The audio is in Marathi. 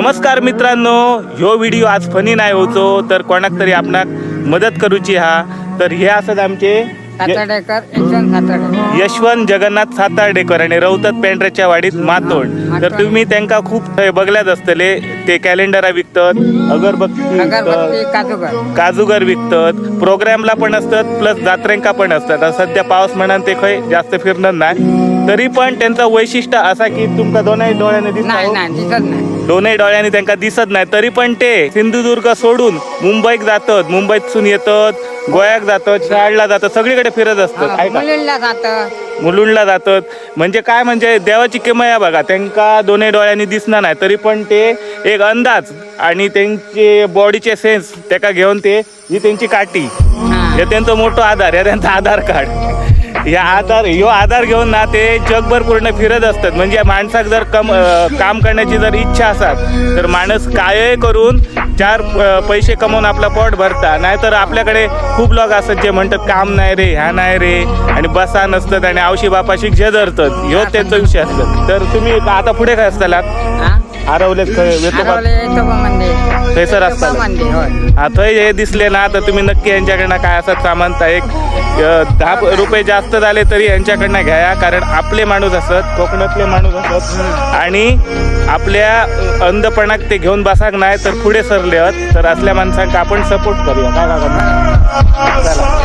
नमस्कार मित्रांनो, ह्यो व्हिडिओ आज फनी नाही होतो तर कोणाक तरी आपणाक मदत करूची हा. तर हे असत आमचे यशवंत जगन्नाथ सातार्डेकर आणि रवतत पेंढऱ्याच्या वाडीत मातोड. तर तुम्ही त्यांना खूप बघल्यात असतले. ते कॅलेंडर विकतात, अगरबत्ती काजूगर विकतात, प्रोग्रामला पण असतात प्लस जात्रेंका पण असतात. सध्या पाऊस म्हणान ते खय जास्त फिरणार नाही. तरी पण त्यांचं वैशिष्ट्य असा की तुमका दोनही डोळ्याने दिसत नाही, दोनही डोळ्यांनी त्यांना दिसत नाही. तरी पण ते सिंधुदुर्ग सोडून मुंबईत जातात, मुंबईतून येतात, गोव्यात जातात, शाळेला जातात, सगळीकडे फिरत असतात, मुलुंडला जातात. म्हणजे काय, म्हणजे देवाची किमया बघा. त्यांना दोन्ही डोळ्यांनी दिसणार नाही तरी पण ते एक अंदाज आणि त्यांचे बॉडीचे सेन्स त्याका घेऊन ते ही त्यांची काठी, हे त्यांचा मोठा आधार, हे त्यांचा आधार कार्ड. ह्यो आधार घेऊन ना ते जगभर पूर्ण फिरत असतात. म्हणजे माणसाक जर काम करण्याची जर इच्छा असतात तर माणूस काय करून चार पैसे कमवून आपला पोट भरता. नाहीतर आपल्याकडे खूप लोक असतात जे म्हणतात काम नाही रे, ह्या नाही रे, आणि बसा नसतात आणि आवशी बापाशी जे धरतात. ह्यो त्यांचा विषय असतात. तर तुम्ही आता पुढे काय असताला हरवले थैसर असतात, थंय हे दिसले ना तर तुम्ही नक्की यांच्याकडनं काय असत सामान एक 10 रुपये जास्त झाले तरी यांच्याकडनं घ्या. कारण आपले माणूस असत, कोकणातले माणूस असत आणि आपल्या अंधपणाक ते घेऊन बसाक नाही तर पुढे सरले आहेत. तर असल्या माणसांना आपण सपोर्ट करूया. काय चला.